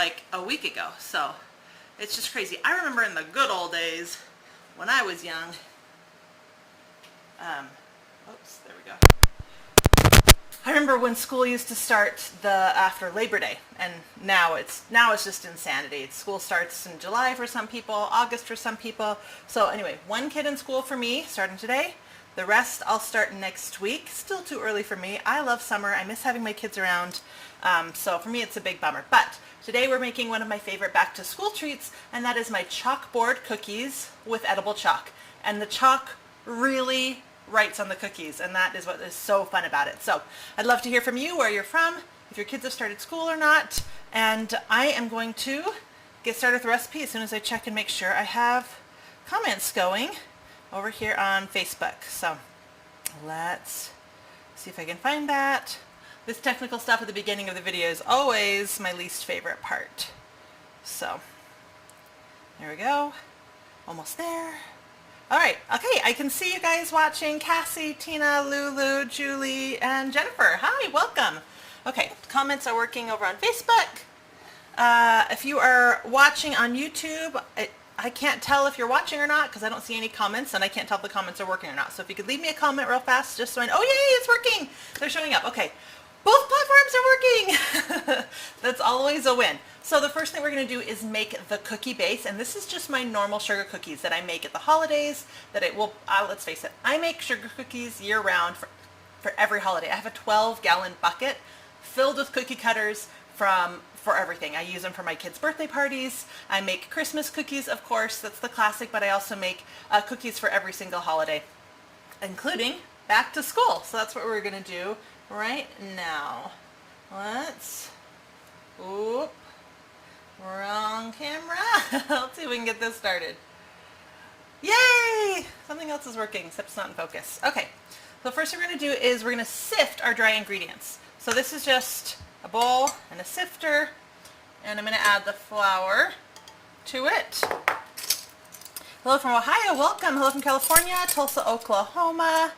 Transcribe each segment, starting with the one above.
like a week ago. So it's just crazy. I remember in the good old days when I was young, oops, there we go. I remember when school used to start after Labor Day, and now it's just insanity. School starts in July for some people, August for some people. So anyway, one kid in school for me starting today. The rest I'll start next week. Still too early for me. I love summer. I miss having my kids around. So for me it's a big bummer. But today we're making one of my favorite back to school treats, and that is my chalkboard cookies with edible chalk. And the chalk really writes on the cookies, and that is what is so fun about it. So I'd love to hear from you, where you're from, if your kids have started school or not, and I am going to get started with the recipe as soon as I check and make sure I have comments going over here on Facebook. So let's see if I can find that. This technical stuff at the beginning of the video is always my least favorite part. So there we go, almost there. All right, okay, I can see you guys watching. Cassie, Tina, Lulu, Julie, and Jennifer. Hi, welcome. Okay, comments are working over on Facebook. If you are watching on YouTube, I can't tell if you're watching or not because I don't see any comments, and I can't tell if the comments are working or not. So if you could leave me a comment real fast just so I know, oh yay, it's working. They're showing up, okay. Both platforms are working. That's always a win. So the first thing we're going to do is make the cookie base, and this is just my normal sugar cookies that I make at the holidays. Let's face it, I make sugar cookies year round for every holiday. I have a 12-gallon bucket filled with cookie cutters for everything. I use them for my kids' birthday parties. I make Christmas cookies, of course, that's the classic, but I also make cookies for every single holiday, including back to school. So that's what we're going to do right now. Oop, wrong camera. Let's see if we can get this started. Yay! Something else is working, except it's not in focus. Okay, so the first thing we're going to do is we're going to sift our dry ingredients. So this is just a bowl and a sifter, and I'm going to add the flour to it. Hello from Ohio, welcome. Hello from California, Tulsa, Oklahoma.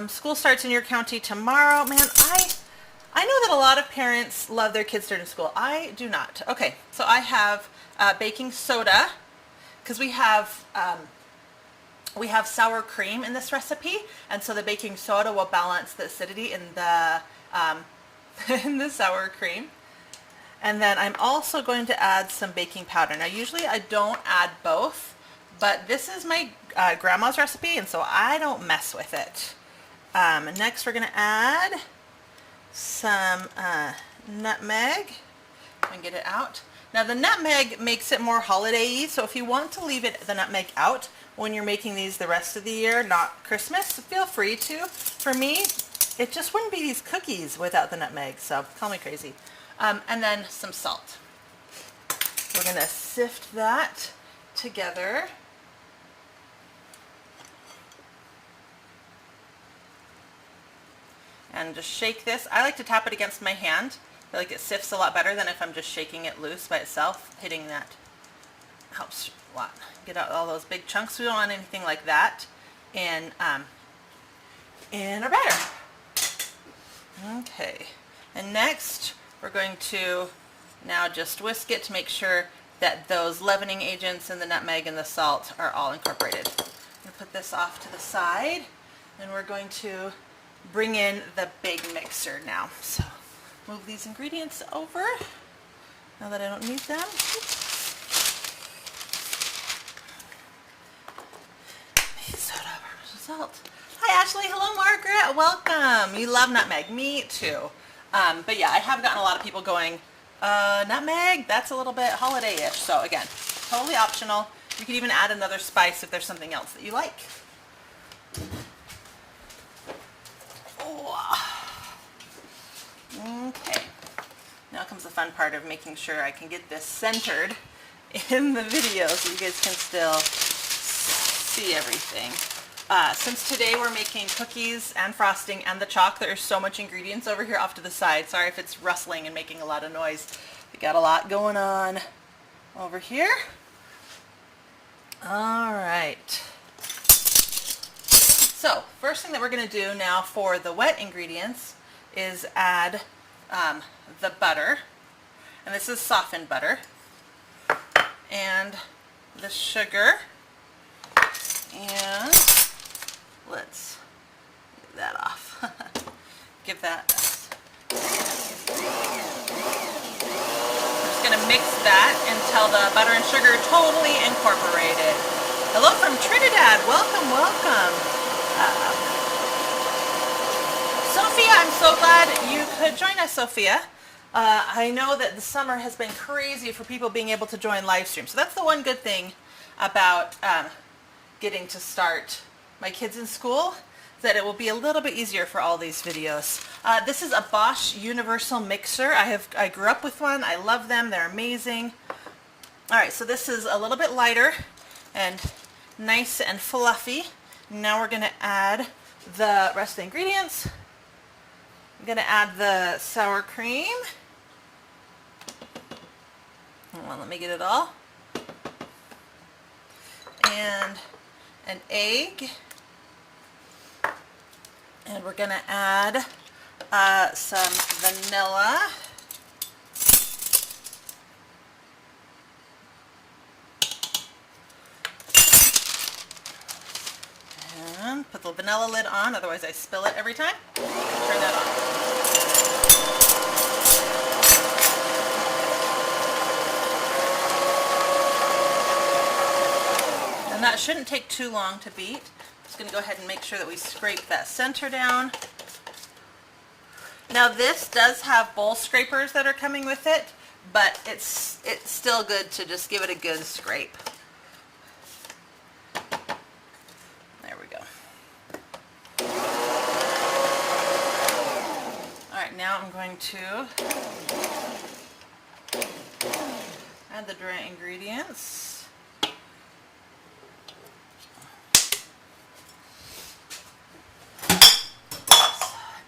School starts in your county tomorrow. Man, I know that a lot of parents love their kids starting school. I do not. Okay, so I have baking soda because we have sour cream in this recipe, and so the baking soda will balance the acidity in the in the sour cream. And then I'm also going to add some baking powder. Now usually I don't add both, but this is my grandma's recipe, and so I don't mess with it. Next we're going to add some nutmeg and get it out. Now the nutmeg makes it more holiday-y, so if you want to leave the nutmeg out when you're making these the rest of the year, not Christmas, feel free to. For me, it just wouldn't be these cookies without the nutmeg, so call me crazy. And then some salt. We're going to sift that together. And just shake this. I like to tap it against my hand. I feel like it sifts a lot better than if I'm just shaking it loose by itself. Hitting that helps a lot. Get out all those big chunks. We don't want anything like that in our batter. Okay. And next we're going to now just whisk it to make sure that those leavening agents and the nutmeg and the salt are all incorporated. I'm going to put this off to the side, and we're going to bring in the big mixer now. So move these ingredients over now that I don't need them. Soda, salt. Hi Ashley, hello Margaret, welcome. You love nutmeg, me too. But yeah, I have gotten a lot of people going, nutmeg, that's a little bit holiday-ish. So again, totally optional. You can even add another spice if there's something else that you like. Okay, now comes the fun part of making sure I can get this centered in the video so you guys can still see everything. Since today we're making cookies and frosting and the chalk, there's so much ingredients over here off to the side. Sorry if it's rustling and making a lot of noise. We got a lot going on over here. All right. So first thing that we're going to do now for the wet ingredients is add the butter. and this is softened butter, and the sugar, and let's get that off. Give that. I'm just going to mix that until the butter and sugar are totally incorporated. Hello from Trinidad. Welcome, welcome. Sophia, I'm so glad you could join us, Sophia. I know that the summer has been crazy for people being able to join live stream. So that's the one good thing about getting to start my kids in school, that it will be a little bit easier for all these videos. This is a Bosch Universal Mixer. I grew up with one. I love them. They're amazing. All right, so this is a little bit lighter and nice and fluffy. Now we're going to add the rest of the ingredients. I'm going to add the sour cream. Hold on, let me get it all. And an egg. And we're going to add some vanilla. And put the vanilla lid on, otherwise I spill it every time. Turn that on. And that shouldn't take too long to beat. I'm just going to go ahead and make sure that we scrape that center down. Now this does have bowl scrapers that are coming with it, but it's still good to just give it a good scrape. There we go. Alright, now I'm going to add the dry ingredients.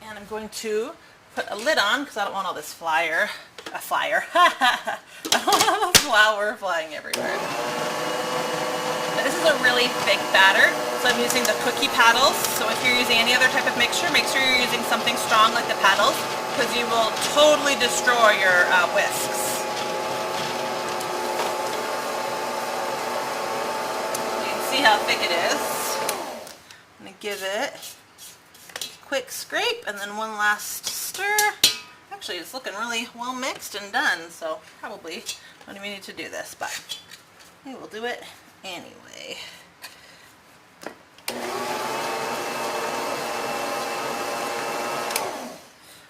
And I'm going to put a lid on because I don't want all this flour. I don't want the flour flying everywhere. Now, this is a really thick batter, so I'm using the cookie paddles. So if you're using any other type of mixture, make sure you're using something strong like the paddles, because you will totally destroy your whisks. You can see how thick it is. I'm going to give it quick scrape and then one last stir. Actually, it's looking really well mixed and done, so probably don't even need to do this, but we will do it anyway.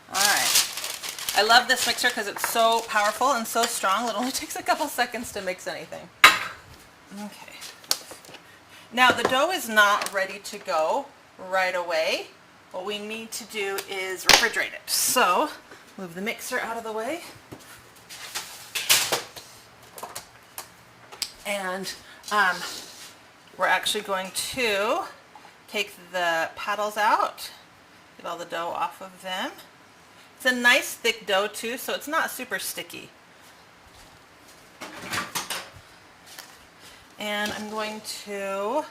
Alright. I love this mixer because it's so powerful and so strong. It only takes a couple seconds to mix anything. Okay. Now the dough is not ready to go right away. What we need to do is refrigerate it. So, move the mixer out of the way. And we're actually going to take the paddles out, get all the dough off of them. It's a nice thick dough too, so it's not super sticky. And I'm going to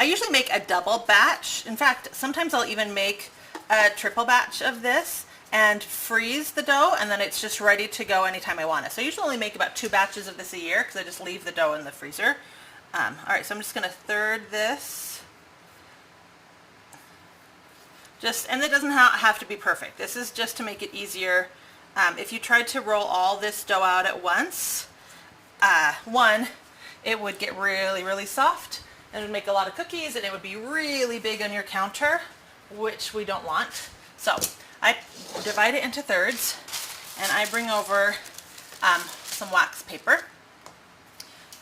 I usually make a double batch. In fact, sometimes I'll even make a triple batch of this and freeze the dough, and then it's just ready to go anytime I want it. So I usually only make about 2 batches of this a year because I just leave the dough in the freezer. Alright, so I'm just going to third this. And it doesn't have to be perfect. This is just to make it easier. If you tried to roll all this dough out at once, it would get really, really soft. And it would make a lot of cookies, and it would be really big on your counter, which we don't want. So I divide it into thirds, and I bring over some wax paper.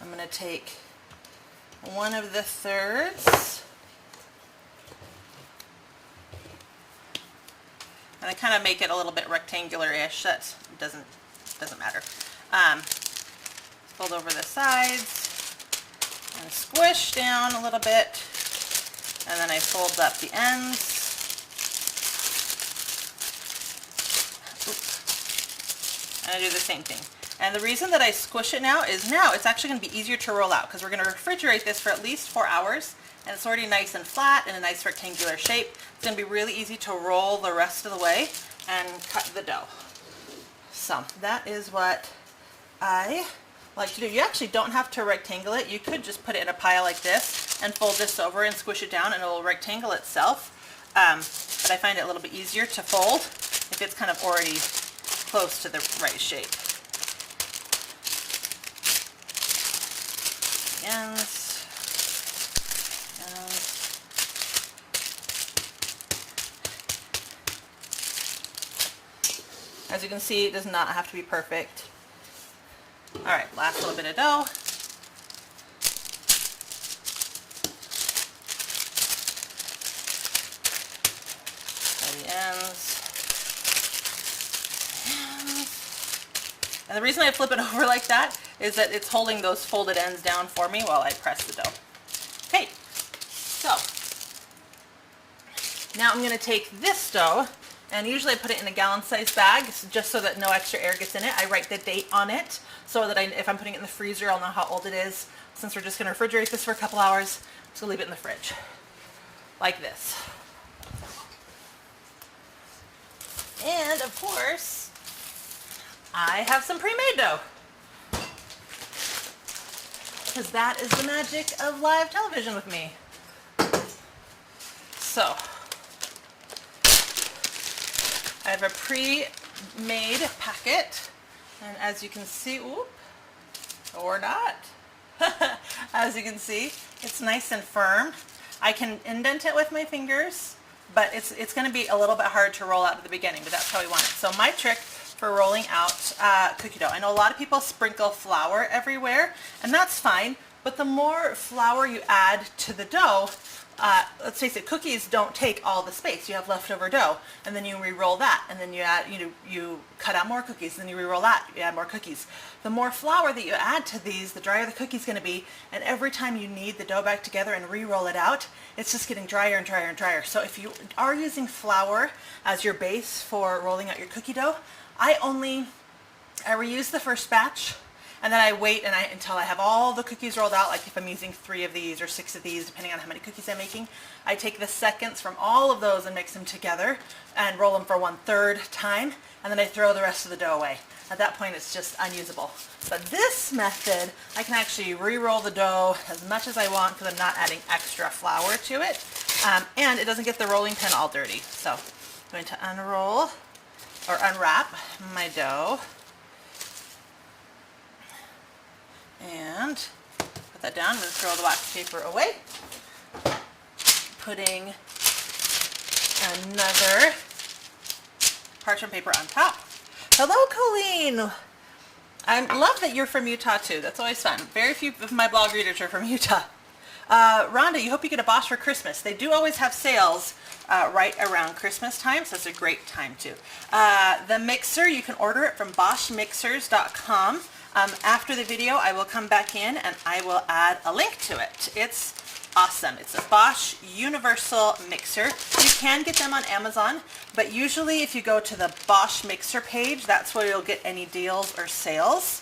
I'm going to take one of the thirds, and I kind of make it a little bit rectangular-ish. That doesn't matter. Fold over the sides and squish down a little bit, and then I fold up the ends. And I do the same thing. And the reason that I squish it now is it's actually going to be easier to roll out because we're going to refrigerate this for at least 4 hours, and it's already nice and flat in a nice rectangular shape. It's going to be really easy to roll the rest of the way, and cut the dough. So that is what I like to do. You actually don't have to rectangle it. You could just put it in a pile like this and fold this over and squish it down and it will rectangle itself. But I find it a little bit easier to fold if it's kind of already close to the right shape. As you can see, it does not have to be perfect. All right, last little bit of dough. The ends. And the reason I flip it over like that is that it's holding those folded ends down for me while I press the dough. Okay, so now I'm going to take this dough, and usually I put it in a gallon-sized bag just so that no extra air gets in it. I write the date on it so that if I'm putting it in the freezer, I'll know how old it is. Since we're just going to refrigerate this for a couple hours, so leave it in the fridge like this. And of course, I have some pre-made dough, because that is the magic of live television with me. So I have a pre-made packet, and as you can see, or not, as you can see, it's nice and firm. I can indent it with my fingers, but it's going to be a little bit hard to roll out at the beginning, but that's how we want it. So my trick for rolling out cookie dough, I know a lot of people sprinkle flour everywhere, and that's fine, but the more flour you add to the dough, let's face it, cookies don't take all the space. You have leftover dough, and then you re-roll that, and then you add, you cut out more cookies, and then you re-roll that, you add more cookies. The more flour that you add to these, the drier the cookie's going to be, and every time you knead the dough back together and re-roll it out, it's just getting drier and drier and drier. So if you are using flour as your base for rolling out your cookie dough, I reuse the first batch, and then I wait until I have all the cookies rolled out. Like if I'm using 3 of these or 6 of these, depending on how many cookies I'm making, I take the seconds from all of those and mix them together and roll them for 1/3 time, and then I throw the rest of the dough away. At that point, it's just unusable. But this method, I can actually re-roll the dough as much as I want because I'm not adding extra flour to it, and it doesn't get the rolling pin all dirty. So I'm going to unroll or unwrap my dough. And put that down. I'm going to throw the wax paper away. Putting another parchment paper on top. Hello, Colleen. I love that you're from Utah too. That's always fun. Very few of my blog readers are from Utah. Rhonda, you hope you get a Bosch for Christmas. They do always have sales right around Christmas time, so it's a great time too. The mixer, you can order it from boschmixers.com. After the video, I will come back in and I will add a link to it. It's awesome. It's a Bosch Universal Mixer. You can get them on Amazon, but usually if you go to the Bosch Mixer page, that's where you'll get any deals or sales.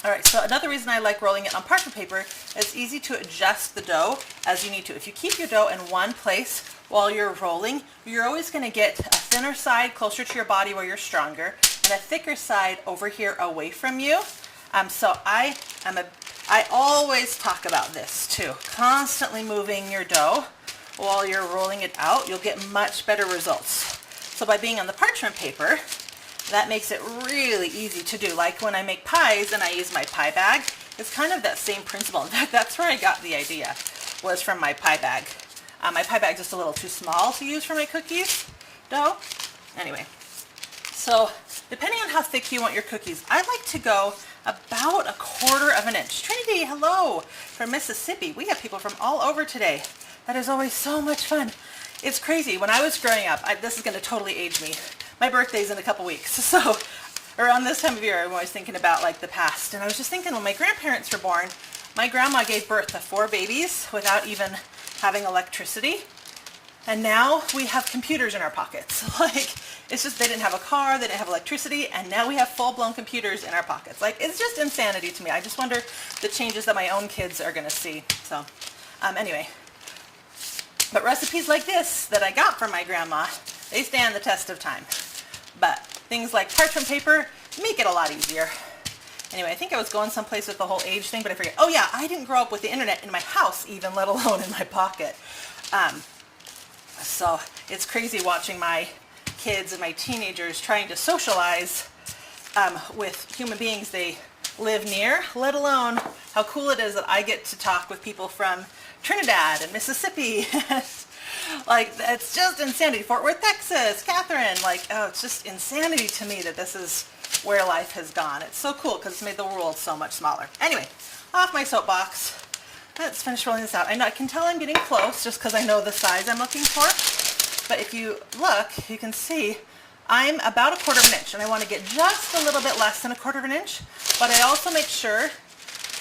All right, so another reason I like rolling it on parchment paper is it's easy to adjust the dough as you need to. If you keep your dough in one place while you're rolling, you're always going to get a thinner side closer to your body where you're stronger, and a thicker side over here away from you. So I always talk about this too. Constantly moving your dough while you're rolling it out, you'll get much better results. So by being on the parchment paper, that makes it really easy to do. Like when I make pies and I use my pie bag, it's kind of that same principle. In fact, that's where I got the idea, was from my pie bag. My pie bag's just a little too small to use for my cookies dough. Anyway, so depending on how thick you want your cookies, I like to go about 1/4 of an inch. Trinity, hello, from Mississippi. We have people from all over today. That is always so much fun. It's crazy. When I was growing up, this is going to totally age me. My birthday's in a couple weeks, so around this time of year, I'm always thinking about like the past. And I was just thinking, when my grandparents were born, my grandma gave birth to 4 babies without even having electricity. And now we have computers in our pockets. Like, it's just, they didn't have a car, they didn't have electricity, and now we have full-blown computers in our pockets. Like, it's just insanity to me. I just wonder the changes that my own kids are going to see. So, anyway. But recipes like this that I got from my grandma, They stand the test of time. But things like parchment paper make it a lot easier. Anyway, I think I was going someplace with the whole age thing, but I forget. Oh yeah, I didn't grow up with the internet in my house even, let alone in my pocket. So it's crazy watching my kids and my teenagers trying to socialize with human beings they live near, let alone how cool it is that I get to talk with people from Trinidad and Mississippi. Like, it's just insanity. Fort Worth, Texas, Catherine, like, oh, it's just insanity to me that this is where life has gone. It's so cool because it's made the world so much smaller. Anyway, off my soapbox. Let's finish rolling this out. I know I can tell I'm getting close just because I know the size I'm looking for. But if you look, you can see I'm about 1/4 of an inch, and I want to get just a little bit less than 1/4 of an inch. But I also make sure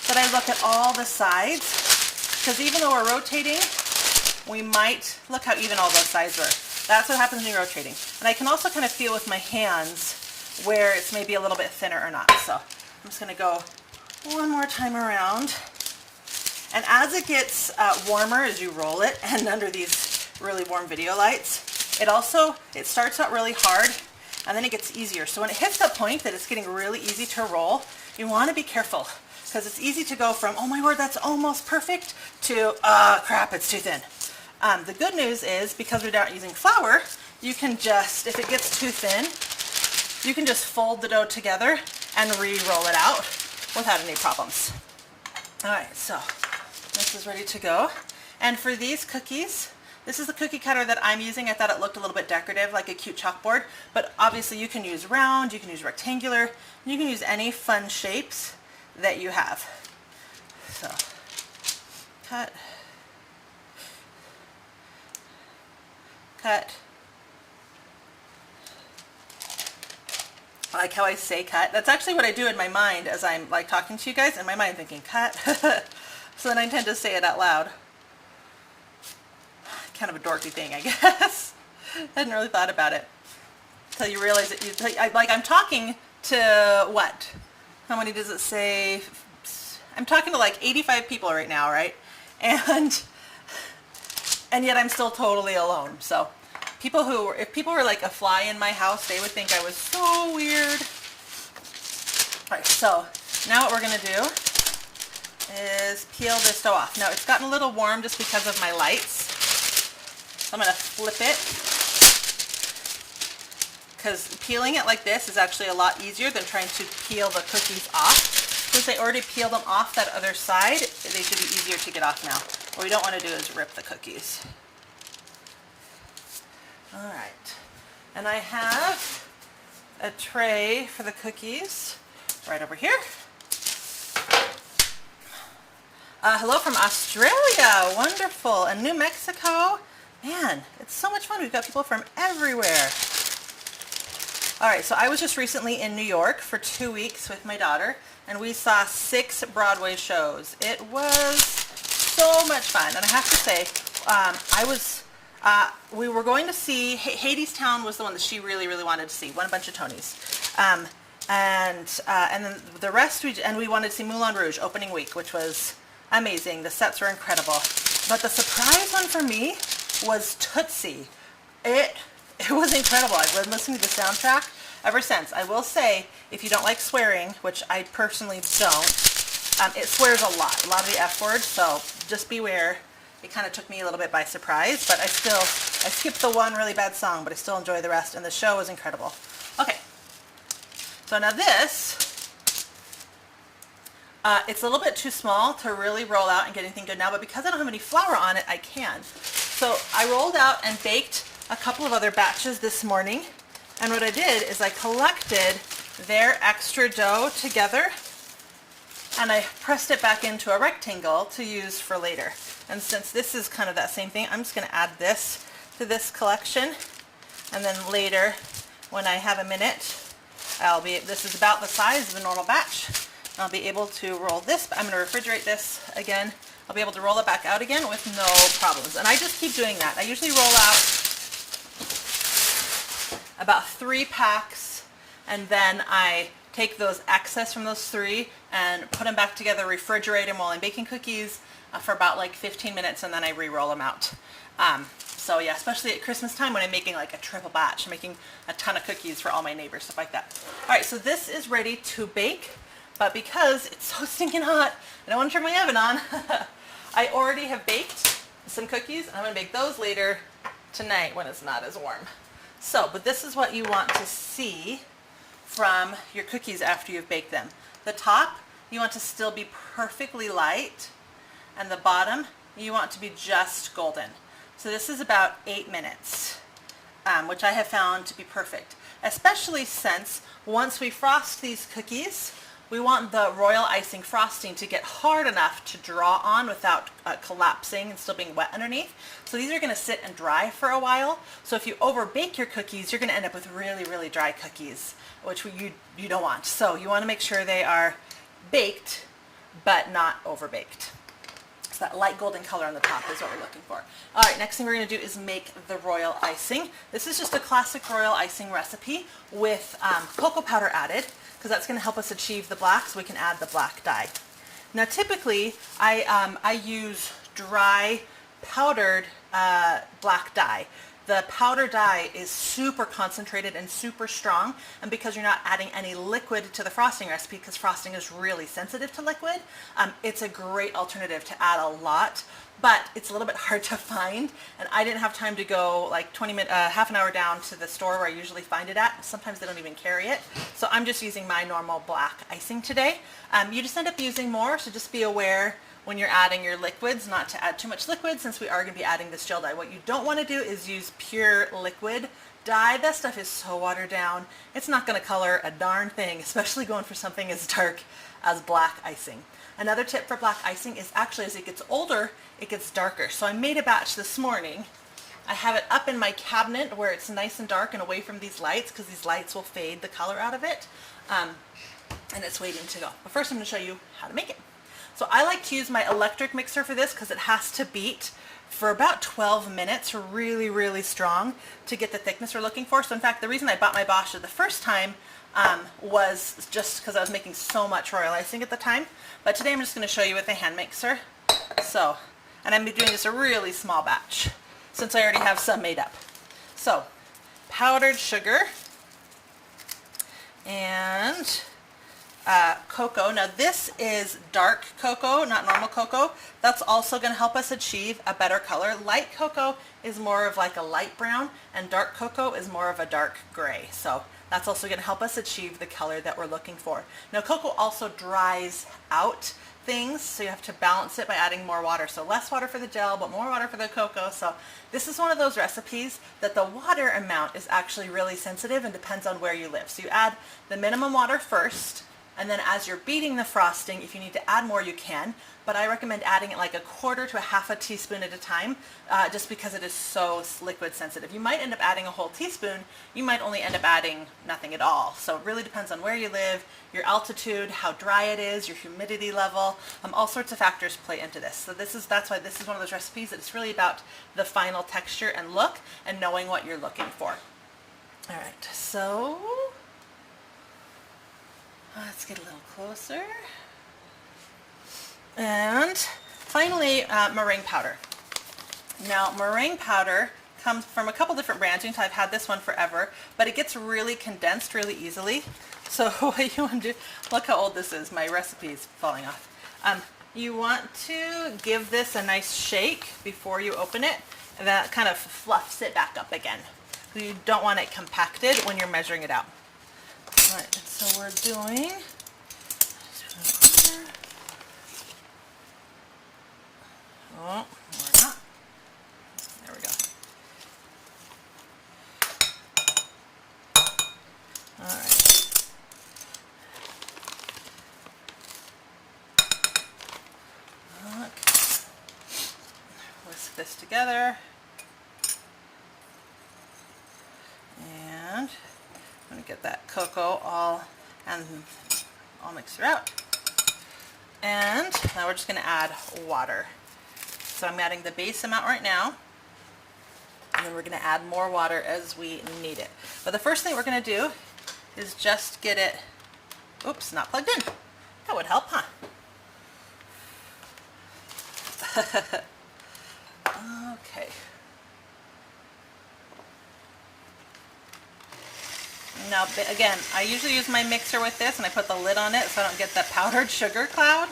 that I look at all the sides, because even though we're rotating, we might, look how even all those sides were. That's what happens when you're rotating. And I can also kind of feel with my hands where it's maybe a little bit thinner or not. So I'm just going to go one more time around. And as it gets warmer as you roll it, and under these really warm video lights, it starts out really hard, and then it gets easier. So when it hits that point that it's getting really easy to roll, you want to be careful, because it's easy to go from, oh my word, that's almost perfect, to, crap, it's too thin. The good news is, because we're not using flour, you can just, if it gets too thin, you can just fold the dough together and re-roll it out without any problems. All right, so this is ready to go. And for these cookies, this is the cookie cutter that I'm using. I thought it looked a little bit decorative, like a cute chalkboard, but obviously you can use round, you can use rectangular, you can use any fun shapes that you have. So, cut, cut. I like how I say cut. That's actually what I do in my mind as I'm like talking to you guys. In my mind thinking cut. So then I tend to say it out loud. Kind of a dorky thing, I guess. I hadn't really thought about it until you realize that like I'm talking to what? How many does it say? I'm talking to like 85 people right now, right? And yet I'm still totally alone. So if people were like a fly in my house, they would think I was so weird. All right, so now what we're gonna do is peel this dough off. Now it's gotten a little warm just because of my lights. I'm going to flip it, because peeling it like this is actually a lot easier than trying to peel the cookies off. Since I already peeled them off that other side, they should be easier to get off now. What we don't want to do is rip the cookies. All right, and I have a tray for the cookies right over here. Hello from Australia, wonderful, and New Mexico. Man, it's so much fun. We've got people from everywhere. All right, so I was just recently in New York for 2 weeks with my daughter, and we saw 6 Broadway shows. It was so much fun, and I have to say, we were going to see, Hadestown was the one that she really, really wanted to see, won a bunch of Tonys. And then the rest, we wanted to see Moulin Rouge opening week, which was amazing. The sets were incredible. But the surprise one for me was Tootsie. It was incredible. I've been listening to the soundtrack ever since. I will say, if you don't like swearing, which I personally don't, it swears a lot of the F words, so just beware. It kind of took me a little bit by surprise, but I skipped the one really bad song, but I still enjoy the rest, and the show was incredible. Okay, so now this, it's a little bit too small to really roll out and get anything good now, but because I don't have any flour on it, I can. So I rolled out and baked a couple of other batches this morning, and what I did is I collected their extra dough together, and I pressed it back into a rectangle to use for later. And since this is kind of that same thing, I'm just going to add this to this collection, and then later, when I have a minute, this is about the size of a normal batch, I'll be able to roll this. I'm going to refrigerate this again. I'll be able to roll it back out again with no problems. And I just keep doing that. I usually roll out about 3 packs, and then I take those excess from those 3 and put them back together, refrigerate them while I'm baking cookies for about like 15 minutes, and then I re-roll them out. So yeah, especially at Christmas time when I'm making like a triple batch, I'm making a ton of cookies for all my neighbors, stuff like that. All right, so this is ready to bake, but because it's so stinking hot, I don't want to turn my oven on. I already have baked some cookies, and I'm gonna bake those later tonight when it's not as warm. So, but this is what you want to see from your cookies after you've baked them. The top, you want to still be perfectly light, and the bottom, you want to be just golden. So this is about 8 minutes, which I have found to be perfect, especially since once we frost these cookies, we want the royal icing frosting to get hard enough to draw on without collapsing and still being wet underneath. So these are going to sit and dry for a while. So if you overbake your cookies, you're going to end up with really, really dry cookies, which you don't want. So you want to make sure they are baked, but not overbaked. So that light golden color on the top is what we're looking for. All right, next thing we're going to do is make the royal icing. This is just a classic royal icing recipe with cocoa powder added, because that's going to help us achieve the black, so we can add the black dye. Now typically I use dry powdered black dye. The powder dye is super concentrated and super strong, and because you're not adding any liquid to the frosting recipe, because frosting is really sensitive to liquid, it's a great alternative to add a lot, but it's a little bit hard to find, and I didn't have time to go like half an hour down to the store where I usually find it at. Sometimes they don't even carry it, so I'm just using my normal black icing today. You just end up using more, so just be aware when you're adding your liquids not to add too much liquid, since we are going to be adding this gel dye. What you don't want to do is use pure liquid dye. That stuff is so watered down. It's not going to color a darn thing, especially going for something as dark as black icing. Another tip for black icing is actually as it gets older, it gets darker. So I made a batch this morning. I have it up in my cabinet where it's nice and dark and away from these lights, because these lights will fade the color out of it. And it's waiting to go. But first I'm going to show you how to make it. So I like to use my electric mixer for this because it has to beat for about 12 minutes really, really strong to get the thickness we're looking for. So in fact, the reason I bought my Bosch the first time was just because I was making so much royal icing at the time. But today I'm just going to show you with a hand mixer. So, and I'm doing just a really small batch since I already have some made up. So, powdered sugar and cocoa. Now this is dark cocoa, not normal cocoa. That's also going to help us achieve a better color. Light cocoa is more of like a light brown, and dark cocoa is more of a dark gray. So that's also going to help us achieve the color that we're looking for. Now cocoa also dries out things, so you have to balance it by adding more water. So less water for the gel, but more water for the cocoa. So this is one of those recipes that the water amount is actually really sensitive and depends on where you live. So you add the minimum water first, and then as you're beating the frosting, if you need to add more, you can. But I recommend adding it like a quarter to a half a teaspoon at a time, just because it is so liquid sensitive. You might end up adding a whole teaspoon. You might only end up adding nothing at all. So it really depends on where you live, your altitude, how dry it is, your humidity level. All sorts of factors play into this. So that's why this is one of those recipes that it's really about the final texture and look and knowing what you're looking for. All right, so let's get a little closer. And finally, meringue powder. Now, meringue powder comes from a couple different brands. I've had this one forever, but it gets really condensed really easily. So what you want to do, look how old this is. My recipe is falling off. You want to give this a nice shake before you open it, and that kind of fluffs it back up again. You don't want it compacted when you're measuring it out. All right, so we're doing, oh, we're not. There we go. All right. Okay. Whisk this together. And I'm going to get that cocoa all mixed throughout. And now we're just going to add water. So I'm adding the base amount right now, and then we're going to add more water as we need it. But the first thing we're going to do is just get it, oops, not plugged in. That would help, huh? Okay. Now, again, I usually use my mixer with this, and I put the lid on it so I don't get the powdered sugar cloud.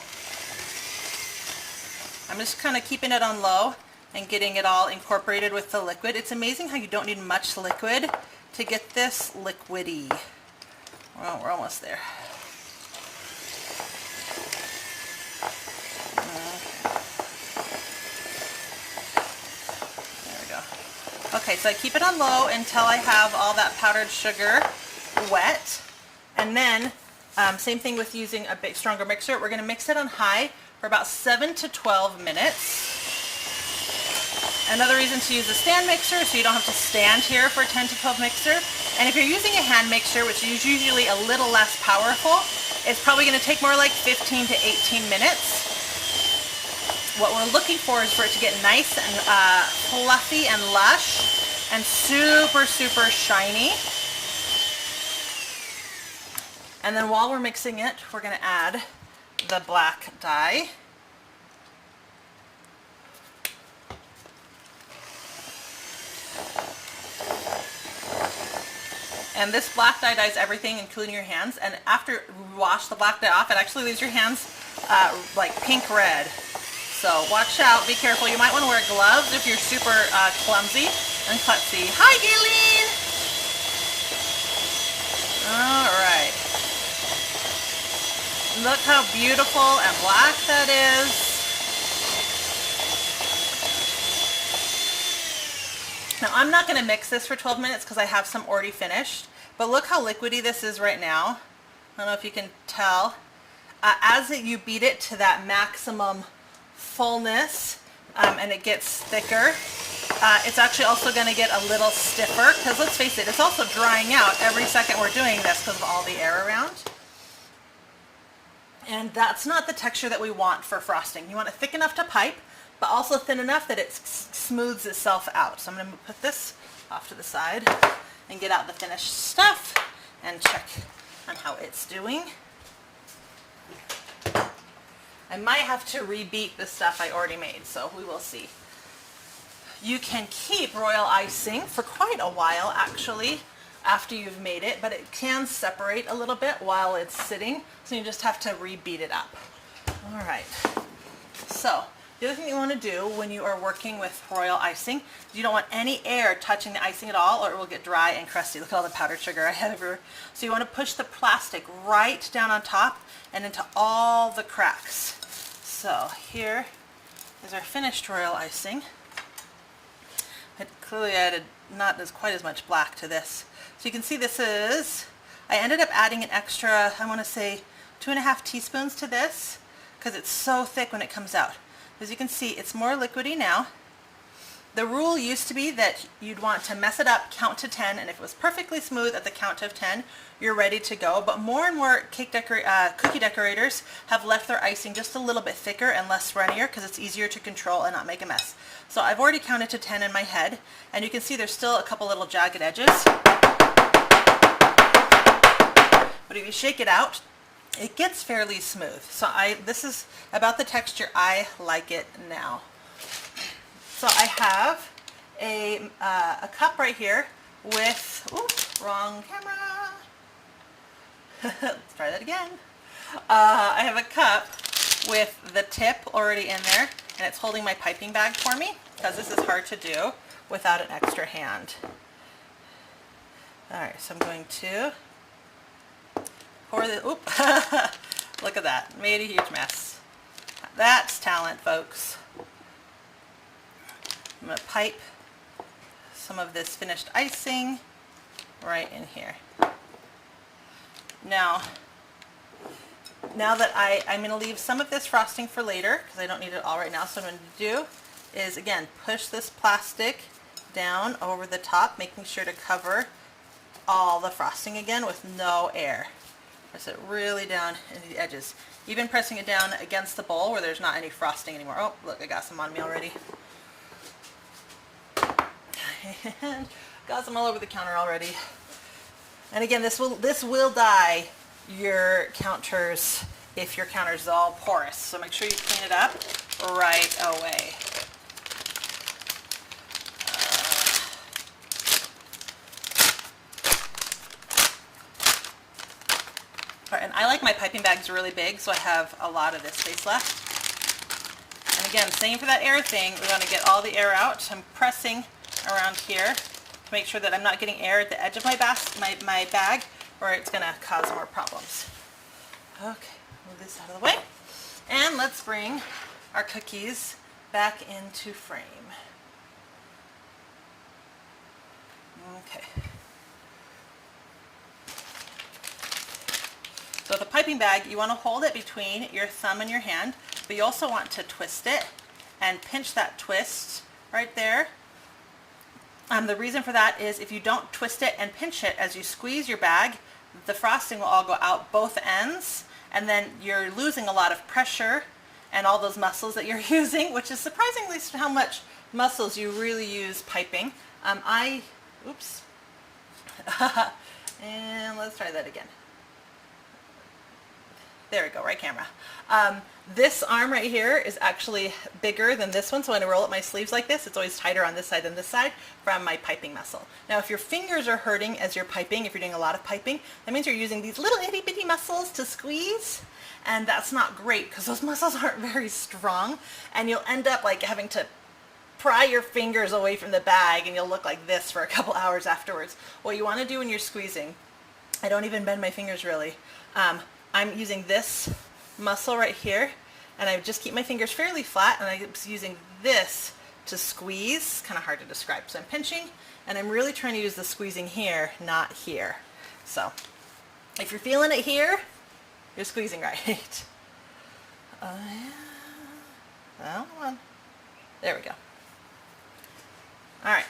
I'm just kind of keeping it on low and getting it all incorporated with the liquid. It's amazing how you don't need much liquid to get this liquidy. Well, we're almost there. There we go. Okay, so I keep it on low until I have all that powdered sugar wet. And then, same thing with using a big stronger mixer. We're going to mix it on high for about 7 to 12 minutes. Another reason to use a stand mixer, so you don't have to stand here for a 10 to 12 mixer. And if you're using a hand mixer, which is usually a little less powerful, it's probably going to take more like 15 to 18 minutes. What we're looking for is for it to get nice and fluffy and lush and super, super shiny. And then while we're mixing it, we're going to add the black dye. And this black dye dyes everything, including your hands. And after you wash the black dye off, it actually leaves your hands like pink red. So watch out, be careful. You might want to wear gloves if you're super clumsy and klutzy. Hi, Gayleen! All right. Look how beautiful and black that is. Now I'm not going to mix this for 12 minutes because I have some already finished, but look how liquidy this is right now. I don't know if you can tell. As you beat it to that maximum fullness and it gets thicker, it's actually also going to get a little stiffer because let's face it, it's also drying out every second we're doing this because of all the air around. And that's not the texture that we want for frosting. You want it thick enough to pipe, but also thin enough that it smooths itself out. So I'm going to put this off to the side and get out the finished stuff and check on how it's doing. I might have to rebeat the stuff I already made, so we will see. You can keep royal icing for quite a while actually after you've made it, but it can separate a little bit while it's sitting, so you just have to rebeat it up. All right, so the other thing you want to do when you are working with royal icing is you don't want any air touching the icing at all or it will get dry and crusty. Look at all the powdered sugar I have everywhere. So you want to push the plastic right down on top and into all the cracks. So here is our finished royal icing. I clearly added not as quite as much black to this. So you can see this is, I ended up adding an extra, I want to say 2.5 teaspoons to this because it's so thick when it comes out. As you can see, it's more liquidy now. The rule used to be that you'd want to mess it up, count to 10, and if it was perfectly smooth at the count of 10, you're ready to go. But more and more cookie decorators have left their icing just a little bit thicker and less runnier because it's easier to control and not make a mess. So I've already counted to 10 in my head, and you can see there's still a couple little jagged edges. But if you shake it out, it gets fairly smooth. So this is about the texture I like it now. So I have a cup right here with, oops, wrong camera. Let's try that again. I have a cup with the tip already in there, and it's holding my piping bag for me because this is hard to do without an extra hand. All right, so I'm going to pour the, oop, look at that, made a huge mess. That's talent, folks. I'm going to pipe some of this finished icing right in here. Now that I'm going to leave some of this frosting for later because I don't need it all right now, so what I'm going to do is, again, push this plastic down over the top, making sure to cover all the frosting again with no air. Press it really down into the edges. Even pressing it down against the bowl where there's not any frosting anymore. Oh, look, I got some on me already. And got some all over the counter already. And again, this will dye your counters if your counter is all porous. So make sure you clean it up right away. part. And I like my piping bags really big, so I have a lot of this space left. And again, same for that air thing. We're going to get all the air out. I'm pressing around here to make sure that I'm not getting air at the edge of my bag, or it's going to cause more problems. Okay, move this out of the way. And let's bring our cookies back into frame. Okay. So the piping bag, you want to hold it between your thumb and your hand, but you also want to twist it and pinch that twist right there. The reason for that is if you don't twist it and pinch it as you squeeze your bag, the frosting will all go out both ends, and then you're losing a lot of pressure and all those muscles that you're using, which is surprisingly how much muscles you really use piping. Oops. And let's try that again. There we go, right camera. This arm right here is actually bigger than this one, so when I roll up my sleeves like this, it's always tighter on this side than this side from my piping muscle. Now, if your fingers are hurting as you're piping, if you're doing a lot of piping, that means you're using these little itty bitty muscles to squeeze, and that's not great because those muscles aren't very strong, and you'll end up like having to pry your fingers away from the bag, and you'll look like this for a couple hours afterwards. What you want to do when you're squeezing, I don't even bend my fingers really. I'm using this muscle right here, and I just keep my fingers fairly flat, and I'm using this to squeeze. Kind of hard to describe. So I'm pinching, and I'm really trying to use the squeezing here, not here. So if you're feeling it here, you're squeezing right. Well, there we go. All right.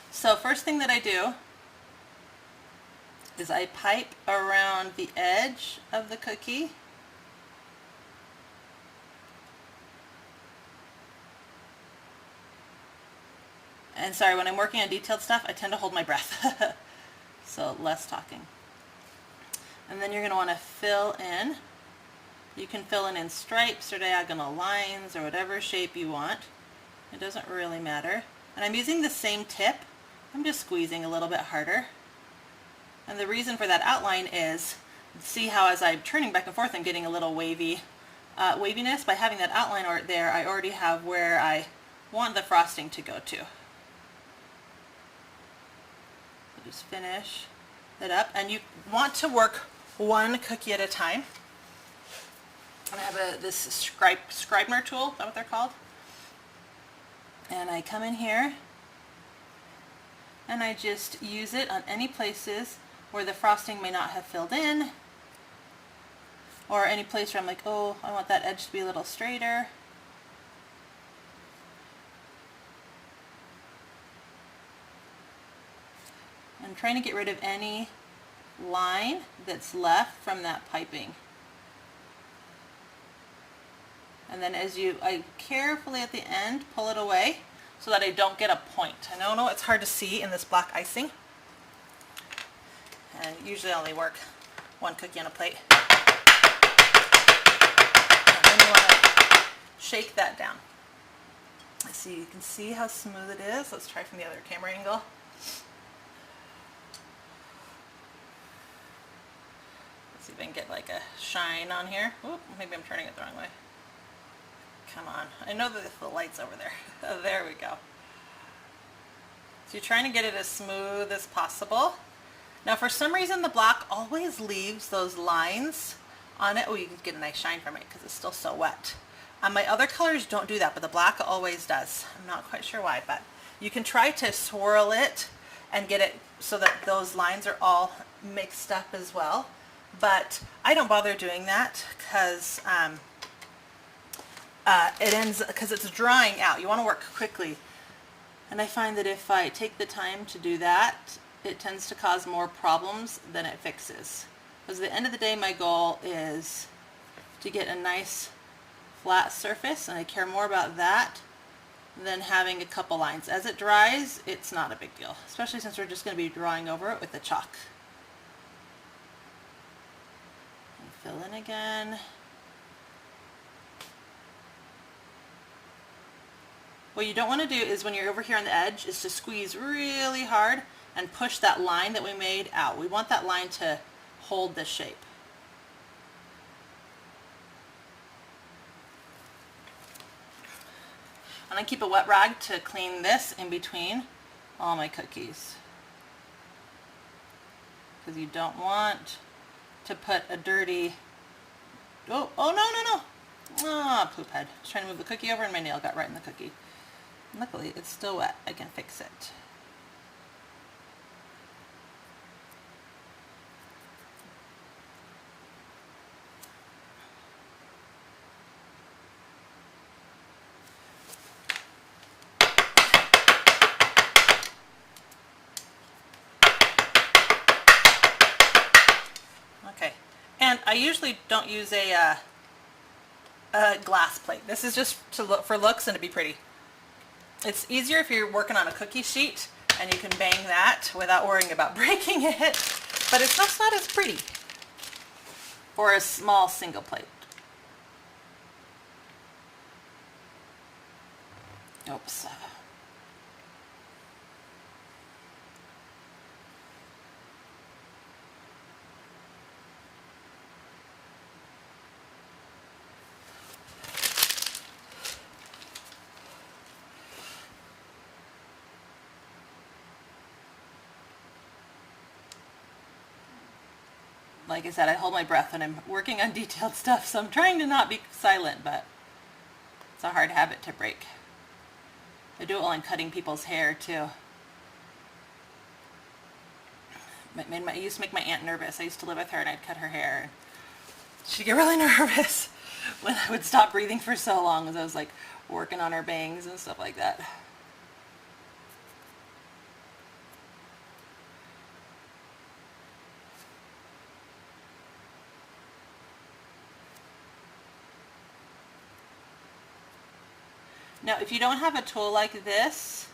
So first thing that I do is I pipe around the edge of the cookie. And sorry, when I'm working on detailed stuff, I tend to hold my breath. So less talking. And then you're going to want to fill in. You can fill in stripes or diagonal lines or whatever shape you want. It doesn't really matter. And I'm using the same tip. I'm just squeezing a little bit harder. And the reason for that outline is, see how as I'm turning back and forth, I'm getting a little waviness. By having that outline there, I already have where I want the frosting to go to. So just finish it up. And you want to work one cookie at a time. And I have this Scribner tool, is that what they're called? And I come in here and I just use it on any places where the frosting may not have filled in, or any place where I'm like, oh, I want that edge to be a little straighter. I'm trying to get rid of any line that's left from that piping. And then I carefully at the end pull it away so that I don't get a point. I know it's hard to see in this black icing. And usually I only work one cookie on a plate. And then you want to shake that down. So you can see how smooth it is. Let's try from the other camera angle. Let's see if I can get like a shine on here. Oop, maybe I'm turning it the wrong way. Come on. I know that the light's over there. Oh, there we go. So you're trying to get it as smooth as possible. Now for some reason the black always leaves those lines on it. Oh, you can get a nice shine from it because it's still so wet. My other colors don't do that, but the black always does. I'm not quite sure why, but you can try to swirl it and get it so that those lines are all mixed up as well. But I don't bother doing that because because it's drying out. You want to work quickly. And I find that if I take the time to do that, it tends to cause more problems than it fixes. Because at the end of the day, my goal is to get a nice flat surface, and I care more about that than having a couple lines. As it dries, it's not a big deal, especially since we're just going to be drawing over it with the chalk. And fill in again. What you don't want to do is when you're over here on the edge is to squeeze really hard and push that line that we made out. We want that line to hold this shape. I'm going to keep a wet rag to clean this in between all my cookies. Because you don't want to put a dirty... Oh, no, no, no. Ah, poop head. Just trying to move the cookie over and my nail got right in the cookie. Luckily, it's still wet. I can fix it. Okay, and I usually don't use a glass plate. This is just to look for looks and to be pretty. It's easier if you're working on a cookie sheet and you can bang that without worrying about breaking it, but it's just not as pretty for a small single plate. Oops. Like I said, I hold my breath when I'm working on detailed stuff, so I'm trying to not be silent, but it's a hard habit to break. I do it while I'm cutting people's hair, too. It used to make my aunt nervous. I used to live with her, and I'd cut her hair. And she'd get really nervous when I would stop breathing for so long as I was, like, working on her bangs and stuff like that. Now, if you don't have a tool like this,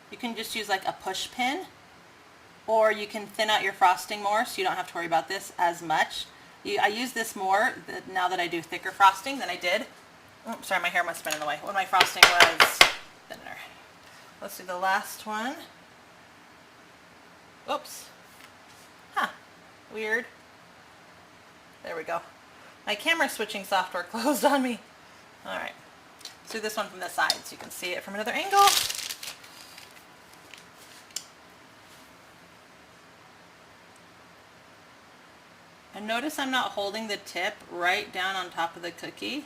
you can just use like a push pin, or you can thin out your frosting more so you don't have to worry about this as much. I use this more now that I do thicker frosting than I did. Oh, sorry, my hair must have been in the way. When my frosting was thinner. Let's do the last one. Oops. Huh. Weird. There we go. My camera switching software closed on me. All right. Let's do this one from the side so you can see it from another angle. And notice I'm not holding the tip right down on top of the cookie.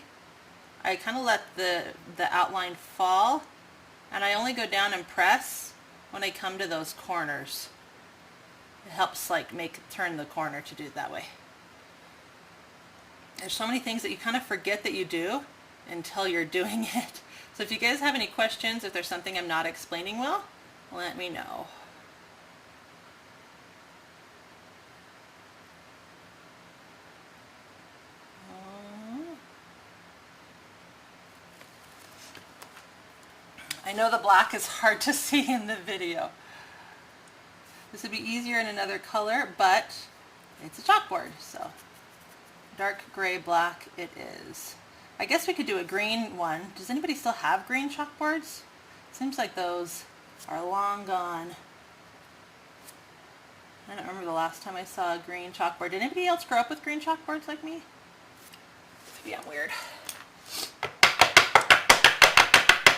I kind of let the outline fall, and I only go down and press when I come to those corners. It helps like turn the corner to do it that way. There's so many things that you kind of forget that you do until you're doing it. So if you guys have any questions, if there's something I'm not explaining well, let me know. I know the black is hard to see in the video. This would be easier in another color, but it's a chalkboard, so dark gray black it is. I guess we could do a green one. Does anybody still have green chalkboards? Seems like those are long gone. I don't remember the last time I saw a green chalkboard. Did anybody else grow up with green chalkboards like me? Maybe I'm weird.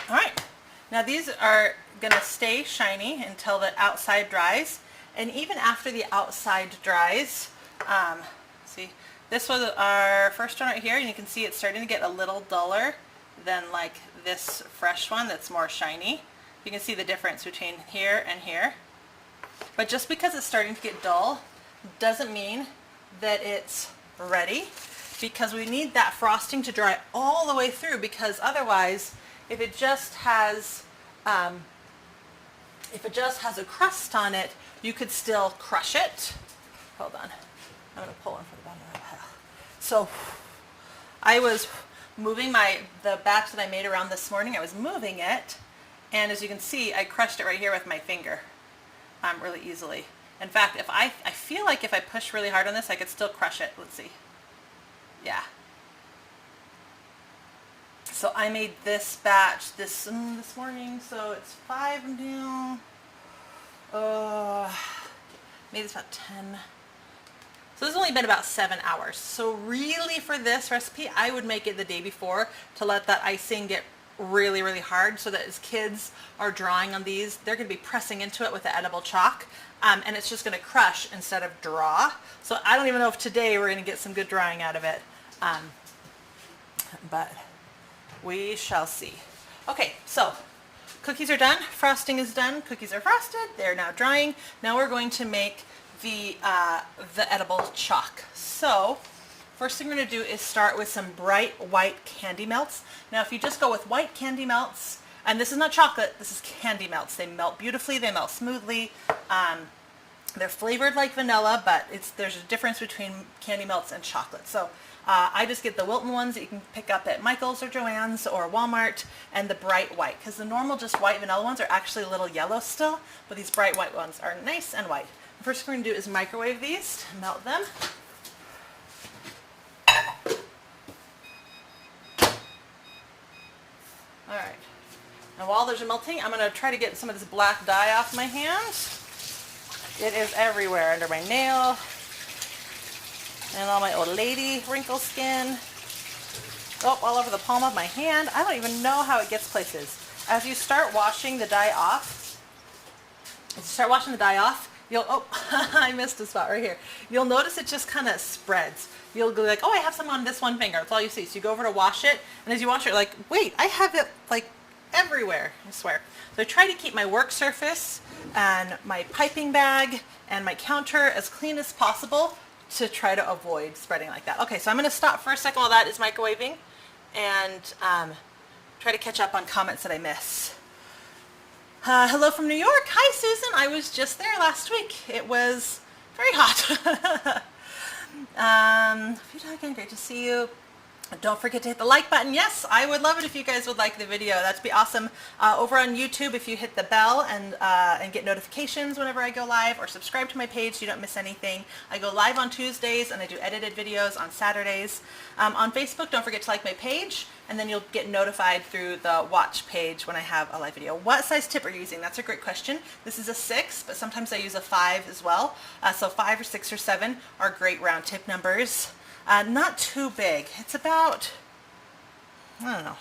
All right. Now these are going to stay shiny until the outside dries, and even after the outside dries, see, this was our first one right here, and you can see it's starting to get a little duller than like this fresh one that's more shiny. You can see the difference between here and here. But just because it's starting to get dull doesn't mean that it's ready, because we need that frosting to dry all the way through, because otherwise if it just has a crust on it, you could still crush it. Hold on, I'm going to pull one for the bottom of the pile. So I was moving the batch that I made around this morning. I was moving it, and as you can see, I crushed it right here with my finger really easily. In fact, if I feel like if I push really hard on this, I could still crush it. Let's see. Yeah. So I made this batch this morning, so it's 5 now. Made this about 10. So this has only been about 7 hours. So really for this recipe, I would make it the day before to let that icing get really, really hard so that as kids are drawing on these, they're going to be pressing into it with the edible chalk, and it's just going to crush instead of draw. So I don't even know if today we're going to get some good drawing out of it, but we shall see. Okay, so cookies are done, frosting is done, cookies are frosted, they're now drying. Now we're going to make the edible chalk. So first thing we're going to do is start with some bright white candy melts. Now if you just go with white candy melts, and this is not chocolate, this is candy melts. They melt beautifully, they melt smoothly. They're flavored like vanilla, but there's a difference between candy melts and chocolate. So I just get the Wilton ones that you can pick up at Michael's or Joann's or Walmart, and the bright white, because the normal just white vanilla ones are actually a little yellow still, but these bright white ones are nice and white. The first thing we're going to do is microwave these, melt them. Alright, and while those are melting, I'm going to try to get some of this black dye off my hands. It is everywhere, under my nail, and all my old lady wrinkle skin. Oh, all over the palm of my hand. I don't even know how it gets places. As you start washing the dye off, you'll, oh, I missed a spot right here. You'll notice it just kind of spreads. You'll go like, oh, I have some on this one finger. That's all you see. So you go over to wash it, and as you wash it, you're like, wait, I have it like everywhere, I swear. So I try to keep my work surface and my piping bag and my counter as clean as possible to try to avoid spreading like that. Okay, so I'm going to stop for a second while that is microwaving and try to catch up on comments that I miss. Hello from New York. Hi, Susan. I was just there last week. It was very hot. Again, great to see you. Don't forget to hit the like button. Yes, I would love it if you guys would like the video. That'd be awesome. Over on YouTube, if you hit the bell and get notifications whenever I go live, or subscribe to my page so you don't miss anything. I go live on Tuesdays and I do edited videos on Saturdays. On Facebook, don't forget to like my page, and then you'll get notified through the watch page when I have a live video. What size tip are you using? That's a great question. This is a 6, but sometimes I use a 5 as well. So 5 or 6 or 7 are great round tip numbers. Not too big. It's about, I don't know.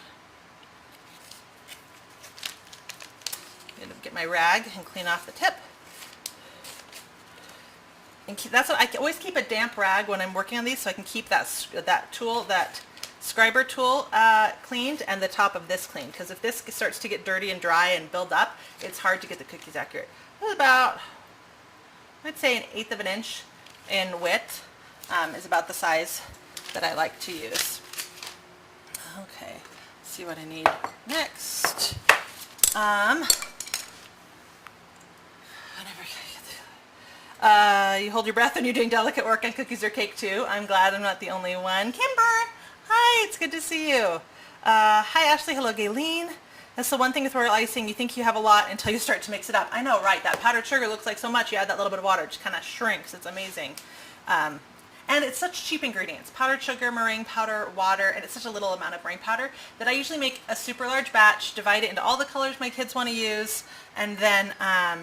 I'm going to get my rag and clean off the tip. And that's what I always keep, a damp rag when I'm working on these, so I can keep that tool, that scriber tool cleaned, and the top of this cleaned. Because if this starts to get dirty and dry and build up, it's hard to get the cookies accurate. It's about, I'd say, 1/8 of an inch in width. Is about the size that I like to use. Okay, let's see what I need next. You hold your breath when you're doing delicate work on cookies or cake too. I'm glad I'm not the only one. Kimber, hi, it's good to see you. Hi Ashley, hello Gayleen. That's the one thing with royal icing, you think you have a lot until you start to mix it up. I know, right? That powdered sugar looks like so much, you add that little bit of water, it just kind of shrinks. It's amazing. And it's such cheap ingredients. Powdered sugar, meringue powder, water, and it's such a little amount of meringue powder that I usually make a super large batch, divide it into all the colors my kids want to use, and then I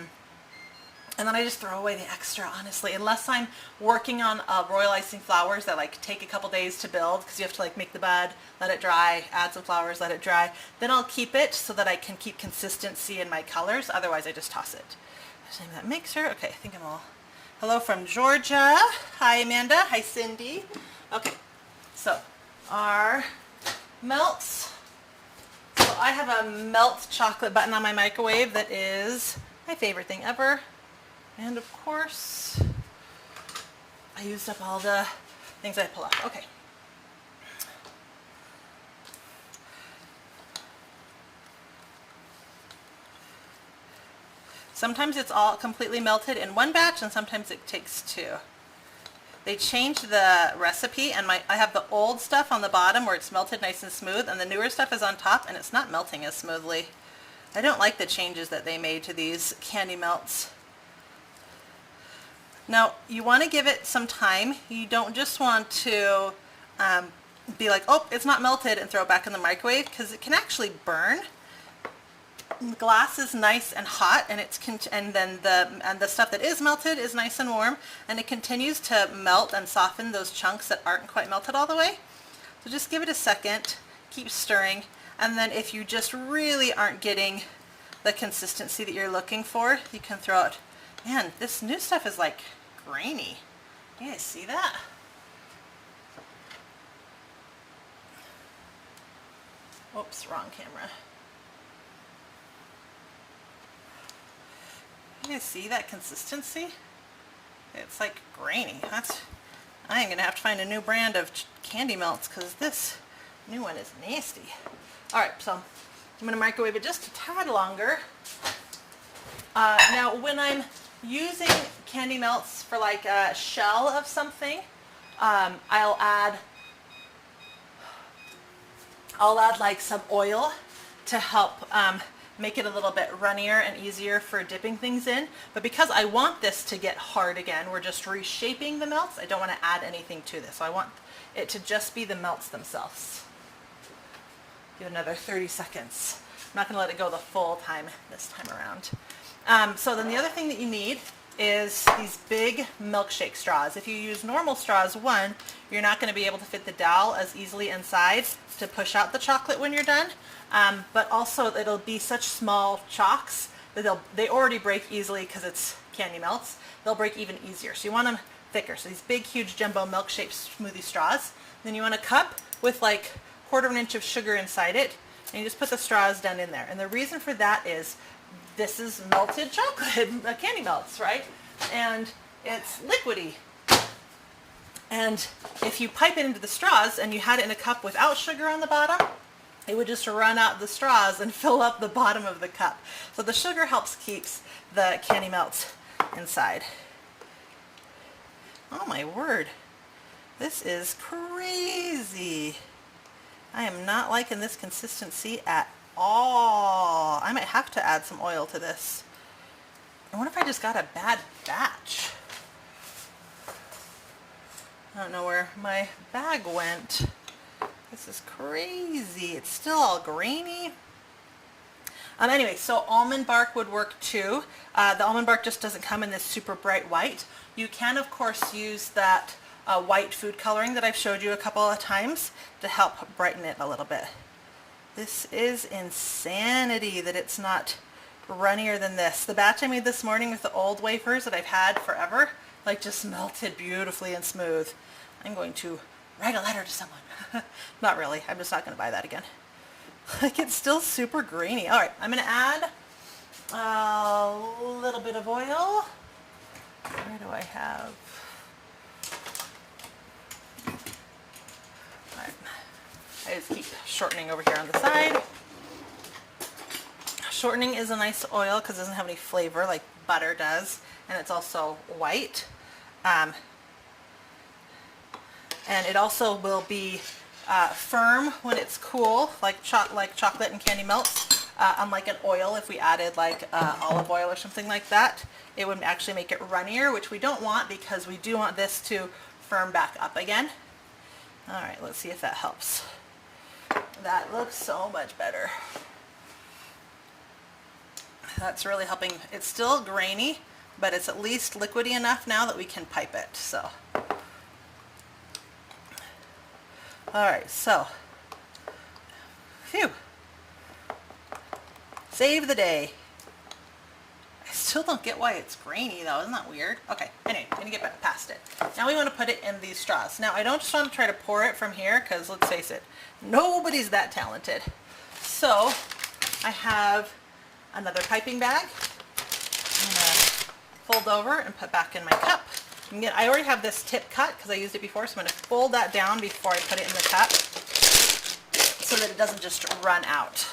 just throw away the extra, honestly, unless I'm working on royal icing flowers that like take a couple days to build, because you have to like make the bud, let it dry, add some flowers, let it dry. Then I'll keep it so that I can keep consistency in my colors. Otherwise, I just toss it. Same that mixer. Okay, I think I'm all. Hello from Georgia. Hi, Amanda. Hi, Cindy. Okay, so our melts. So I have a melt chocolate button on my microwave that is my favorite thing ever. And of course, I used up all the things I pull out. Okay. Sometimes it's all completely melted in one batch, and sometimes it takes 2. They changed the recipe, and I have the old stuff on the bottom where it's melted nice and smooth, and the newer stuff is on top, and it's not melting as smoothly. I don't like the changes that they made to these candy melts. Now, you want to give it some time. You don't just want to be like, oh, it's not melted, and throw it back in the microwave, because it can actually burn. The glass is nice and hot, and then the stuff that is melted is nice and warm, and it continues to melt and soften those chunks that aren't quite melted all the way. So just give it a second, keep stirring, And then if you just really aren't getting the consistency that you're looking for, you can throw it. Man, this new stuff is like grainy. You guys see that? Oops, wrong camera. You guys see that consistency? It's like grainy. I'm gonna have to find a new brand of candy melts because this new one is nasty. All right, so I'm gonna microwave it just a tad longer. Now, when I'm using candy melts for like a shell of something, I'll add like some oil to help make it a little bit runnier and easier for dipping things in. But because I want this to get hard again, we're just reshaping the melts. I don't want to add anything to this. So I want it to just be the melts themselves. Give it another 30 seconds. I'm not going to let it go the full time this time around. So then the other thing that you need is these big milkshake straws. If you use normal straws, one, you're not going to be able to fit the dowel as easily inside to push out the chocolate when you're done. But also it'll be such small chocks that they already break easily because it's candy melts. They'll break even easier. So you want them thicker. So these big, huge jumbo milkshake smoothie straws. Then you want a cup with like 1/4 inch of sugar inside it, and you just put the straws down in there. And the reason for that is this is melted chocolate, candy melts, right? And it's liquidy. And if you pipe it into the straws and you had it in a cup without sugar on the bottom, it would just run out the straws and fill up the bottom of the cup. So the sugar helps keeps the candy melts inside. Oh my word. This is crazy. I am not liking this consistency at all. I might have to add some oil to this. I wonder if I just got a bad batch. I don't know where my bag went. This is crazy. It's still all grainy. Anyway, so almond bark would work too. The almond bark just doesn't come in this super bright white. You can, of course, use that white food coloring that I've showed you a couple of times to help brighten it a little bit. This is insanity that it's not runnier than this. The batch I made this morning with the old wafers that I've had forever, like just melted beautifully and smooth. I'm going to write a letter to someone. Not really. I'm just not going to buy that again. Like, it's still super grainy. All right, I'm going to add a little bit of oil. Where do I have? All right. I just keep shortening over here on the side. Shortening is a nice oil because it doesn't have any flavor like butter does, and it's also white. And it also will be firm when it's cool, like chocolate and candy melts. Unlike an oil, if we added like olive oil or something like that, it would actually make it runnier, which we don't want because we do want this to firm back up again. All right, let's see if that helps. That looks so much better. That's really helping. It's still grainy, but it's at least liquidy enough now that we can pipe it. So, all right, so, phew, save the day. I still don't get why it's grainy though. Isn't that weird? Okay, anyway, I'm gonna get past it. Now we want to put it in these straws. Now I don't just want to try to pour it from here because let's face it, nobody's that talented. So I have another piping bag. I'm gonna fold over and put back in my cup. I already have this tip cut because I used it before, so I'm going to fold that down before I put it in the cup so that it doesn't just run out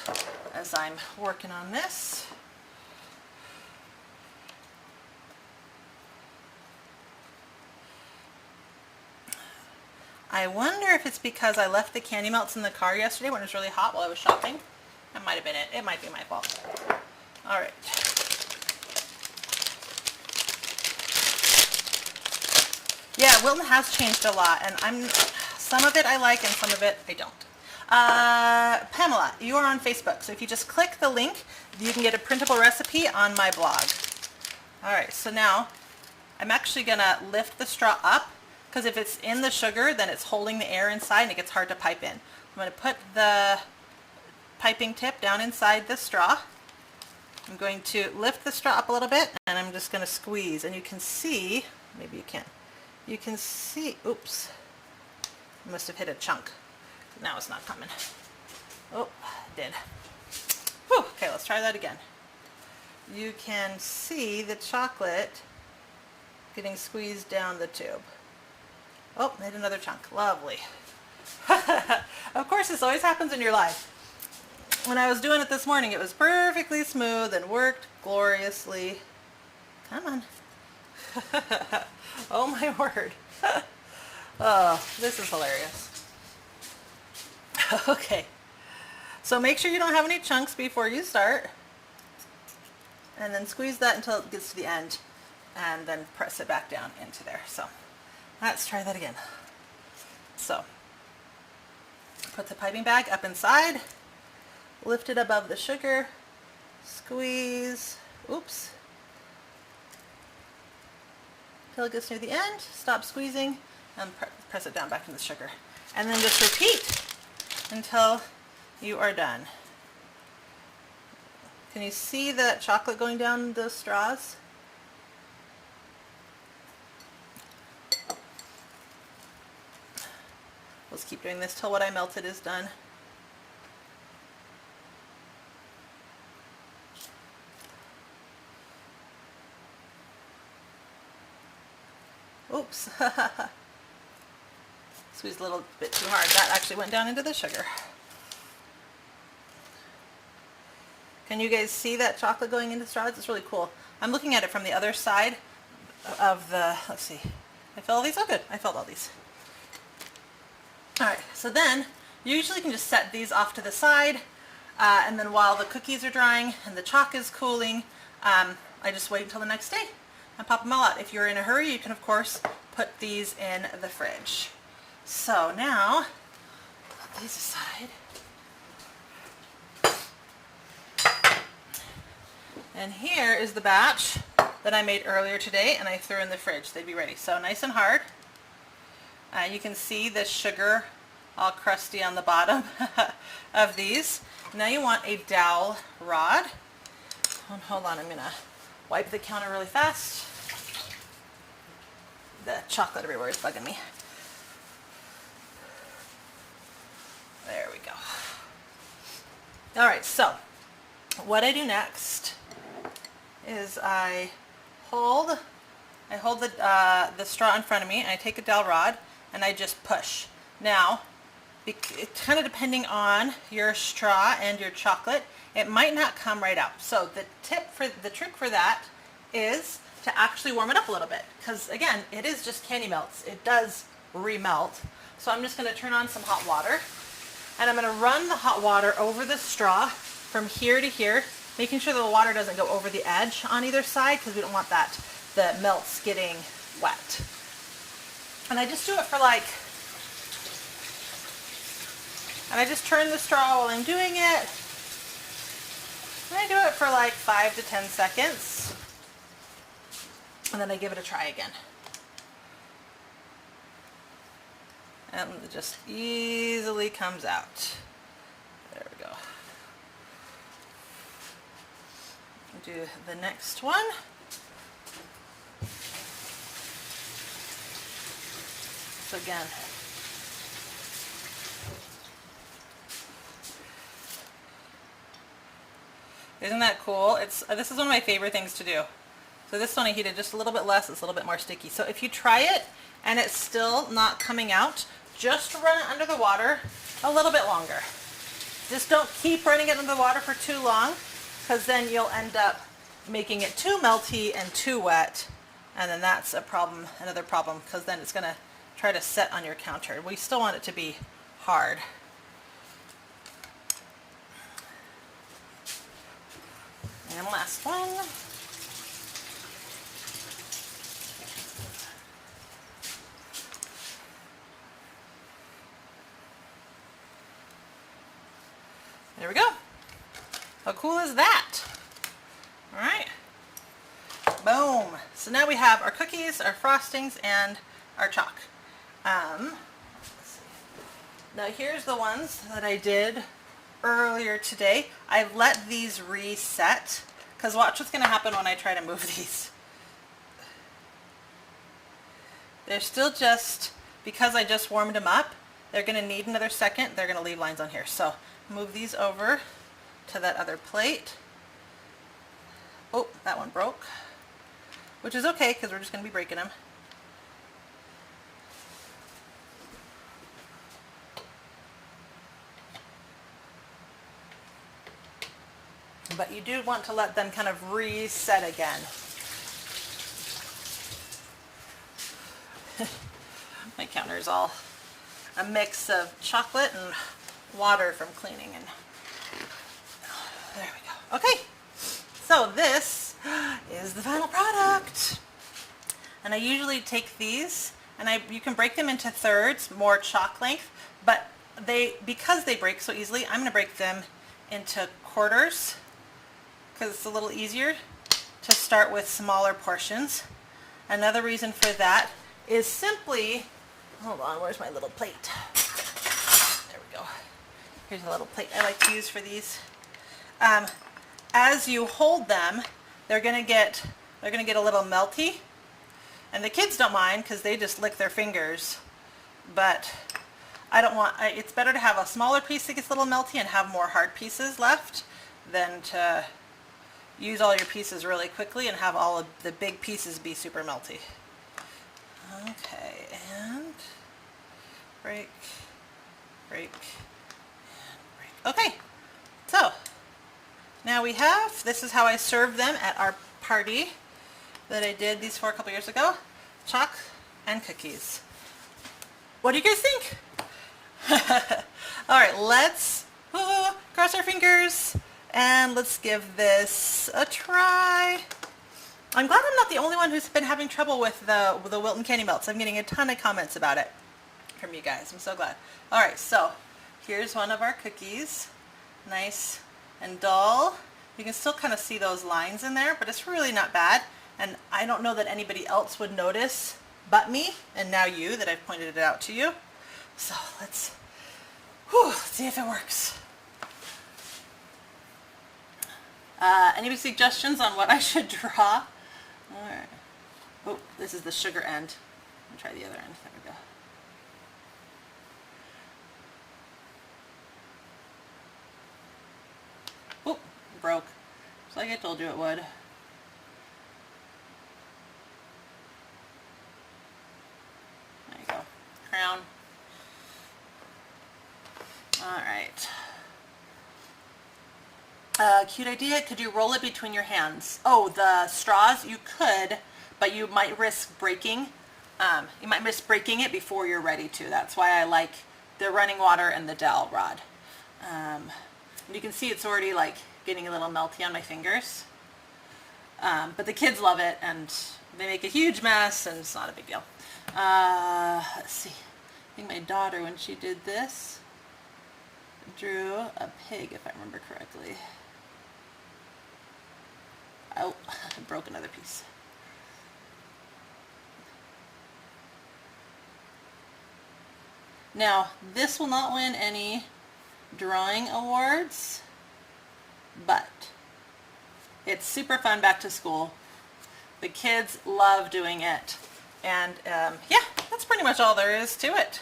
as I'm working on this. I wonder if it's because I left the candy melts in the car yesterday when it was really hot while I was shopping. That might have been it. It might be my fault. All right. Yeah, Wilton has changed a lot, and some of it I like and some of it I don't. Pamela, you are on Facebook, so if you just click the link, you can get a printable recipe on my blog. All right, so now I'm actually gonna lift the straw up because if it's in the sugar, then it's holding the air inside and it gets hard to pipe in. I'm gonna put the piping tip down inside the straw. I'm going to lift the straw up a little bit, and I'm just going to squeeze, and you can see, maybe you can, you can see, oops, I must have hit a chunk. Now it's not coming. Oh, it did. Whew. Okay, let's try that again. You can see the chocolate getting squeezed down the tube. Oh, made another chunk. Lovely. Of course, this always happens in your life. When I was doing it this morning, it was perfectly smooth and worked gloriously. Come on. Oh my word. Oh, this is hilarious. Okay. So make sure you don't have any chunks before you start. And then squeeze that until it gets to the end. And then press it back down into there. So let's try that again. So put the piping bag up inside, lift it above the sugar, squeeze, oops, till it gets near the end, stop squeezing, and press it down back in the sugar. And then just repeat until you are done. Can you see that chocolate going down those straws? Let's keep doing this till what I melted is done. Oops. Squeezed a little bit too hard. That actually went down into the sugar. Can you guys see that chocolate going into straws? It's really cool. I'm looking at it from the other side of the, let's see. I filled all these? Oh good, I filled all these. Alright, so then you usually can just set these off to the side, and then while the cookies are drying and the chalk is cooling, I just wait until the next day and pop them all out. If you're in a hurry, you can of course put these in the fridge. So now, put these aside. And here is the batch that I made earlier today, and I threw in the fridge. They'd be ready. So nice and hard. You can see the sugar all crusty on the bottom of these. Now you want a dowel rod. Hold on, I'm going to wipe the counter really fast. The chocolate everywhere is bugging me. There we go. Alright, so what I do next is I hold the straw in front of me, and I take a dowel rod and I just push. Now, it's kind of depending on your straw and your chocolate, it might not come right out. So the trick for that is to actually warm it up a little bit, because again, it is just candy melts. It does remelt. So I'm just going to turn on some hot water, and I'm going to run the hot water over the straw from here to here, making sure the water doesn't go over the edge on either side, because we don't want the melts getting wet. And I just do it for and I just turn the straw while I'm doing it. And I do it for like 5 to 10 seconds. And then I give it a try again. And it just easily comes out. There we go. Do the next one. So again, isn't that cool? This is one of my favorite things to do. So this one I heated just a little bit less. It's a little bit more sticky. So if you try it and it's still not coming out, just run it under the water a little bit longer. Just don't keep running it under the water for too long, because then you'll end up making it too melty and too wet, and then that's a problem, another problem, because then it's going to try to set on your counter. We still want it to be hard. And last one. There we go. How cool is that? All right. Boom. So now we have our cookies, our frostings, and our chalk. Let's see. Now here's the ones that I did earlier today. I've let these reset, because watch what's going to happen when I try to move these. They're still just, because I just warmed them up, they're going to need another second. They're going to leave lines on here. So move these over to that other plate. Oh, that one broke, which is okay because we're just going to be breaking them. But you do want to let them kind of reset again. My counter is all a mix of chocolate and water from cleaning, and there we go. Okay, so this is the final product. And I usually take these and you can break them into thirds, more chalk length, but because they break so easily, I'm going to break them into quarters because it's a little easier to start with smaller portions. Another reason for that is simply, hold on, where's my little plate? There we go. Here's a little plate I like to use for these. As you hold them, they're gonna get a little melty, and the kids don't mind because they just lick their fingers. But I don't want. It's better to have a smaller piece that gets a little melty and have more hard pieces left than to use all your pieces really quickly and have all of the big pieces be super melty. Okay, and break, break, and break. Okay, so now we have, this is how I served them at our party that I did these for a couple years ago. Chalk and cookies. What do you guys think? All right, let's cross our fingers and let's give this a try. I'm glad I'm not the only one who's been having trouble with the Wilton candy melts. I'm getting a ton of comments about it from you guys. I'm so glad. All right, so here's one of our cookies. Nice and dull. You can still kind of see those lines in there, but it's really not bad. And I don't know that anybody else would notice but me, and now you, that I've pointed it out to you. So let's see if it works. Any suggestions on what I should draw? All right. Oh, this is the sugar end. I'll try the other end. There we go. Oh, it broke. Just like I told you it would. There you go. Crown. All right. Cute idea. Could you roll it between your hands? Oh, the straws, you could, but you might risk breaking. You might miss breaking it before you're ready to. That's why I like the running water and the dowel rod. And you can see it's already like getting a little melty on my fingers. But the kids love it and they make a huge mess and it's not a big deal. Let's see. I think my daughter, when she did this, drew a pig, if I remember correctly. Oh, I broke another piece. Now, this will not win any drawing awards, but it's super fun back to school. The kids love doing it. And yeah, that's pretty much all there is to it.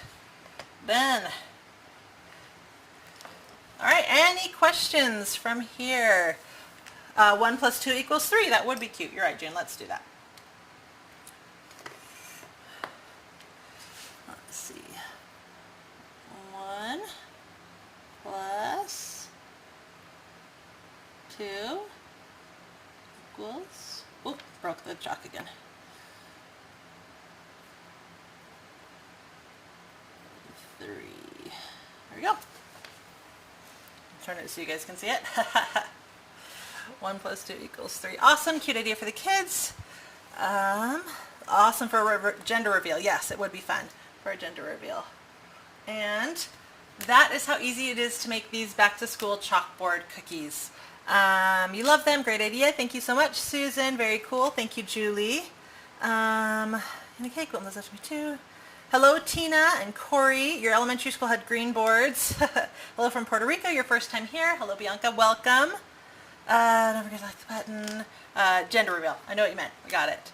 Then, all right, any questions from here? 1 + 2 = 3. That would be cute. You're right, June. Let's do that. Let's see. 1 + 2 equals... Oh, broke the chalk again. 3. There we go. Turn it so you guys can see it. 1 + 2 = 3. Awesome, cute idea for the kids. Awesome for a gender reveal. Yes, it would be fun for a gender reveal. And that is how easy it is to make these back to school chalkboard cookies. You love them. Great idea. Thank you so much, Susan. Very cool. Thank you, Julie. And a cake. What was that to me too? Hello, Tina and Corey. Your elementary school had green boards. Hello from Puerto Rico. Your first time here. Hello, Bianca. Welcome. Don't forget to like the button. Gender reveal. I know what you meant. We got it.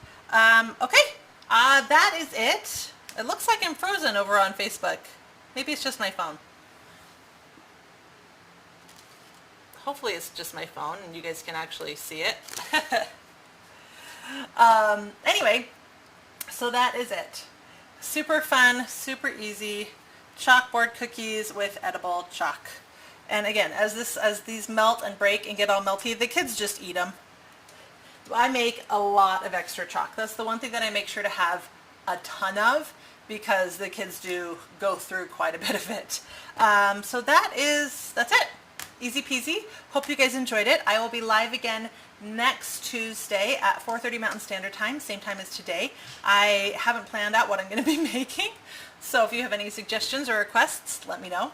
Okay. That is it. It looks like I'm frozen over on Facebook. Maybe it's just my phone. Hopefully it's just my phone and you guys can actually see it. Anyway, so that is it. Super fun, super easy, chalkboard cookies with edible chalk. And again, as these melt and break and get all melty, the kids just eat them. I make a lot of extra chalk. That's the one thing that I make sure to have a ton of, because the kids do go through quite a bit of it. So that's it. Easy peasy. Hope you guys enjoyed it. I will be live again next Tuesday at 4:30 Mountain Standard Time, same time as today. I haven't planned out what I'm going to be making, so if you have any suggestions or requests, let me know.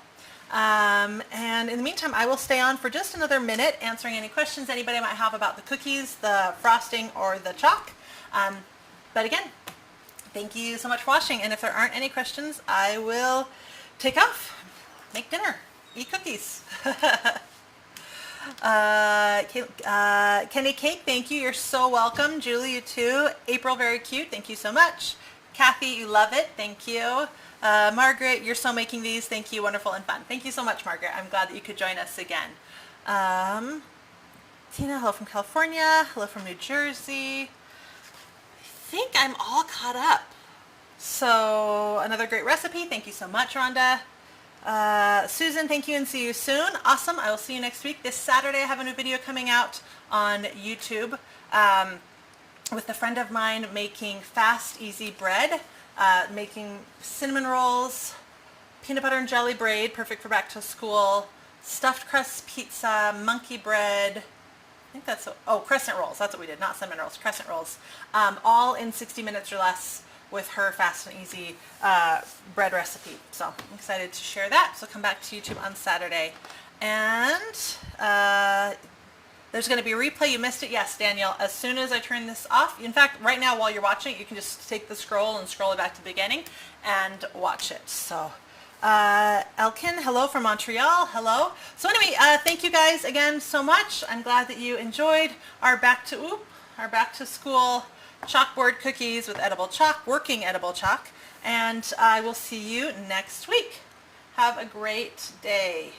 And in the meantime, I will stay on for just another minute answering any questions anybody might have about the cookies, the frosting, or the chalk. But again, thank you so much for watching, and if there aren't any questions, I will take off, make dinner, eat cookies. Kenny Cake, thank you. You're so welcome. Julie, you too. April, very cute. Thank you so much. Kathy, you love it. Thank you. Margaret, you're so making these. Thank you. Wonderful and fun. Thank you so much, Margaret. I'm glad that you could join us again. Tina, hello from California. Hello from New Jersey. I think I'm all caught up. So another great recipe. Thank you so much, Rhonda. Susan, thank you and see you soon. Awesome. I will see you next week. This Saturday I have a new video coming out on YouTube with a friend of mine making fast, easy bread, making cinnamon rolls, peanut butter and jelly braid, perfect for back to school, stuffed crust pizza, monkey bread, I think that's, crescent rolls. That's what we did, not cinnamon rolls, crescent rolls, all in 60 minutes or less, with her fast and easy bread recipe. So I'm excited to share that. So come back to YouTube on Saturday. And there's going to be a replay. You missed it. Yes, Daniel, as soon as I turn this off. In fact, right now while you're watching it, you can just take the scroll and scroll it back to the beginning and watch it. So Elkin, hello from Montreal. Hello. So anyway, thank you guys again so much. I'm glad that you enjoyed our back to school chalkboard cookies with edible chalk, working edible chalk, and I will see you next week. Have a great day.